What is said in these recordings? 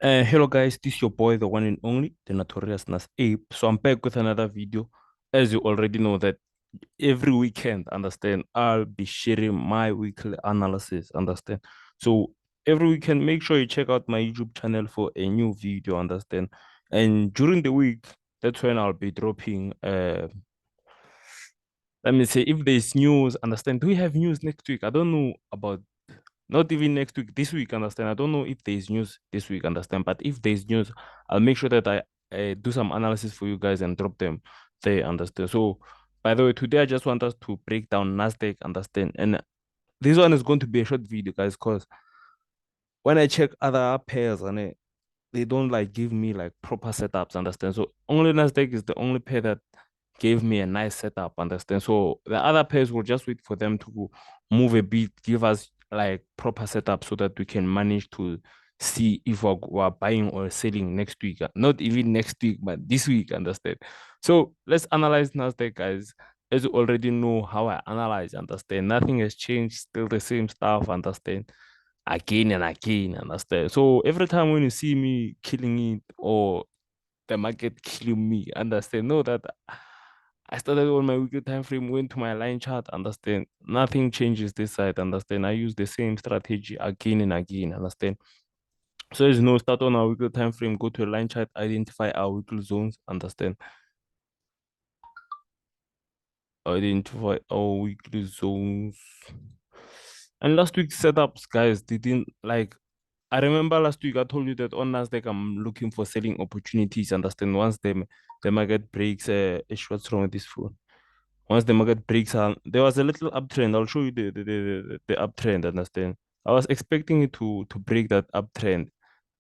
Hello guys, this is your boy, the one and only, the notorious Nas Ape. So I'm back with another video. As you already know that every weekend, understand, I'll be sharing my weekly analysis, understand. So every weekend, make sure you check out my YouTube channel for a new video, understand. And during the week, that's when I'll be dropping let me say if there's news, understand. Do we have news next week? I don't know about not even next week, this week, understand. I don't know if there's news this week, understand. But if there's news, I'll make sure that I do some analysis for you guys and drop them there, understand. So, by the way, today I just want us to break down Nasdaq, understand. And this one is going to be a short video, guys, because when I check other pairs and they don't like give me like proper setups, understand. So only Nasdaq is the only pair that gave me a nice setup, understand. So the other pairs will just wait for them to move a bit, give us like proper setup so that we can manage to see if we're buying or selling next week. Not even next week, but this week, understand. So let's analyze Nasdaq, guys. As you already know how I analyze, understand. Nothing has changed, still the same stuff, understand, again and again, understand. So every time when you see me killing it or the market killing me, understand, know that I started on my weekly time frame, went to my line chart, understand. Nothing changes this side, understand. I use the same strategy again and again, understand. So as you know, start on our weekly time frame, go to a line chart, identify our weekly zones, understand. Identify our weekly zones. And last week's setups, guys, didn't like. I remember last week I told you that on Nasdaq I'm looking for selling opportunities. Understand? Once the market breaks, what's wrong with this phone? Once the market breaks, there was a little uptrend. I'll show you the uptrend. Understand? I was expecting it to break that uptrend,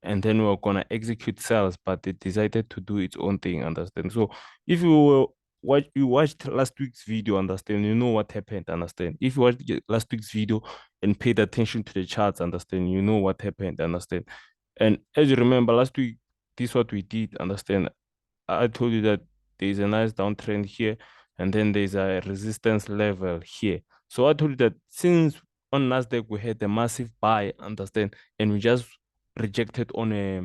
and then we were gonna execute sales, but it decided to do its own thing. Understand? So if you watched last week's video, understand, you know what happened. Understand? If you watched last week's video and paid attention to the charts, understand, you know what happened. Understand? And as you remember last week, this is what we did. Understand? I told you that there's a nice downtrend here, and then there's a resistance level here. So I told you that since on Nasdaq we had a massive buy, understand, and we just rejected on a,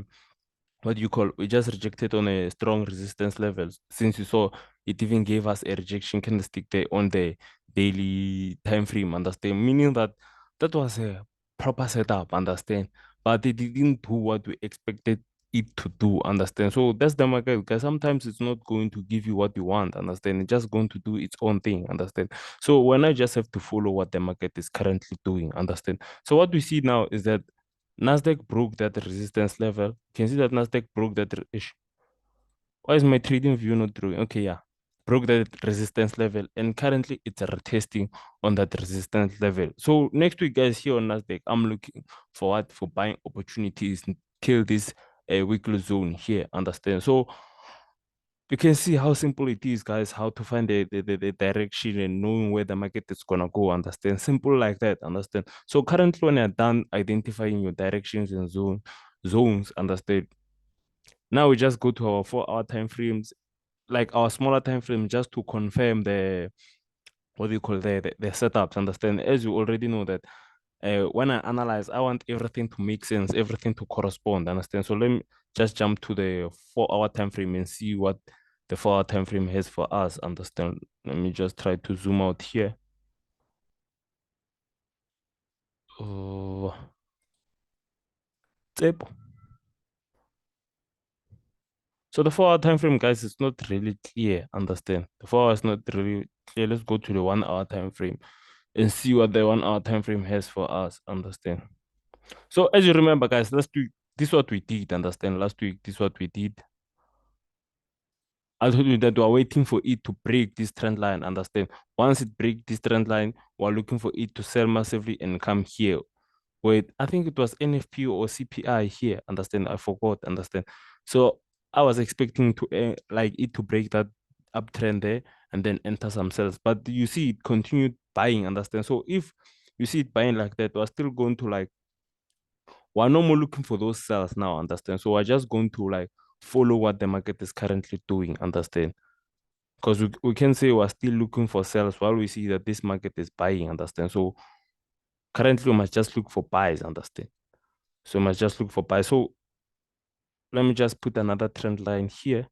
what do you call, we just rejected on a strong resistance level. Since you saw it even gave us a rejection candlestick there on the daily time frame, understand, meaning that that was a proper setup, understand, but it didn't do what we expected it to do, understand. So that's the market, because sometimes it's not going to give you what you want, understand, it's just going to do its own thing, understand. So when I just have to follow what the market is currently doing, understand. So what we see now is that Nasdaq broke that resistance level. You can see that Nasdaq broke that. Why is my trading view not drawing? Okay, yeah. Broke that resistance level, and currently it's retesting on that resistance level. So next week, guys, here on Nasdaq, I'm looking forward for buying opportunities till this weekly zone here. Understand? So you can see how simple it is, guys, how to find the direction and knowing where the market is gonna go. Understand? Simple like that. Understand? So currently, when you're done identifying your directions and zones, understand. Now we just go to our 4 hour time frames, like our smaller time frame, just to confirm the, what do you call, the setups. Understand? As you already know that when I analyze, I want everything to make sense, everything to correspond. Understand? So let me just jump to the 4 hour time frame and see what the 4 hour time frame has for us. Understand? Let me just try to zoom out here. Oh, tip. So the 4 hour time frame, guys, is not really clear. Understand? The 4 hour is not really clear. Let's go to the 1 hour time frame and see what the 1 hour time frame has for us. Understand? So as you remember, guys, last week, this is what we did. Understand? Last week, this is what we did. I told you that we are waiting for it to break this trend line. Understand? Once it breaks this trend line, we're looking for it to sell massively and come here. Wait, I think it was NFP or CPI here. Understand? I forgot. Understand? So I was expecting to like it to break that uptrend there and then enter some sales. But you see it continued buying. Understand? So if you see it buying like that, we're still going to like, we're no more looking for those sales now, understand? So we're just going to like follow what the market is currently doing, understand? Because we can say we're still looking for sales while we see that this market is buying, understand? So currently we must just look for buys, understand? So we must just look for buys. So let me just put another trend line here.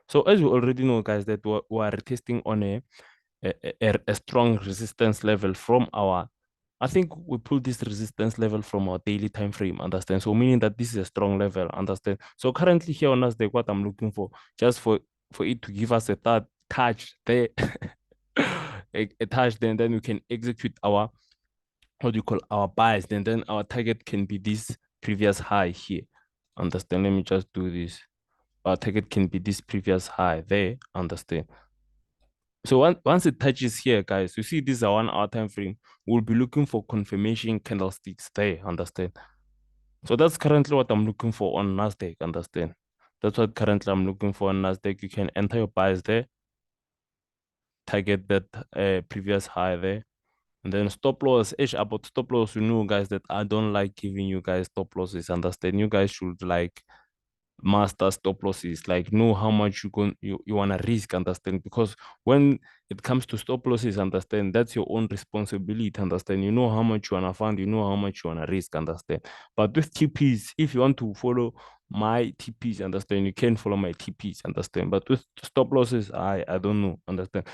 So as you already know, guys, that we're retesting on a strong resistance level from our, I think we pull this resistance level from our daily time frame, understand? So meaning that this is a strong level, understand? So currently here on Nasdaq, what I'm looking for, just for it to give us a third touch there, a touch, then we can execute our, what do you call, our buys, then our target can be this previous high here, understand? Let me just do this. Our target can be this previous high there, understand? So once it touches here, guys, you see this is a 1 hour time frame. We'll be looking for confirmation candlesticks there, understand? So that's currently what I'm looking for on Nasdaq, understand? That's what currently I'm looking for on Nasdaq. You can enter your buys there, target that previous high there, and then stop loss. About stop loss, you know, guys, that I don't like giving you guys stop losses, understand? You guys should like master stop losses, like know how much you want to risk, understand? Because when it comes to stop losses, understand, that's your own responsibility, understand? You know how much you want to fund, you know how much you want to risk, understand? But with TPs, if you want to follow my TPs, understand, you can follow my TPs, understand? But with stop losses, I don't know, understand?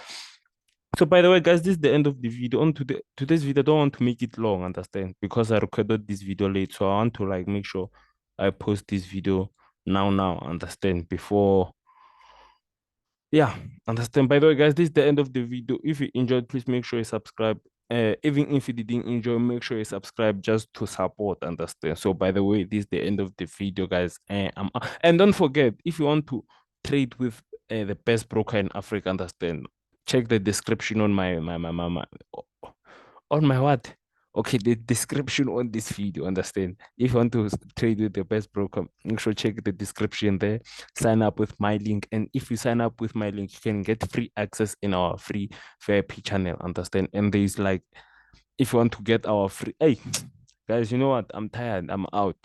So by the way, guys, this is the end of the video. On today's video, I don't want to make it long, understand? Because I recorded this video late. So I want to like make sure I post this video now, understand? Before, yeah, understand. By the way, guys, this is the end of the video. If you enjoyed, please make sure you subscribe. Even if you didn't enjoy, make sure you subscribe just to support, understand? So by the way, this is the end of the video, guys. And don't forget, if you want to trade with the best broker in Africa, understand? Check the description on my on my what? Okay, the description on this video, understand? If you want to trade with the best broker, make sure check the description there. Sign up with my link. And if you sign up with my link, you can get free access in our free VIP channel, understand? And there's like, if you want to get our free, hey, guys, you know what? I'm tired. I'm out.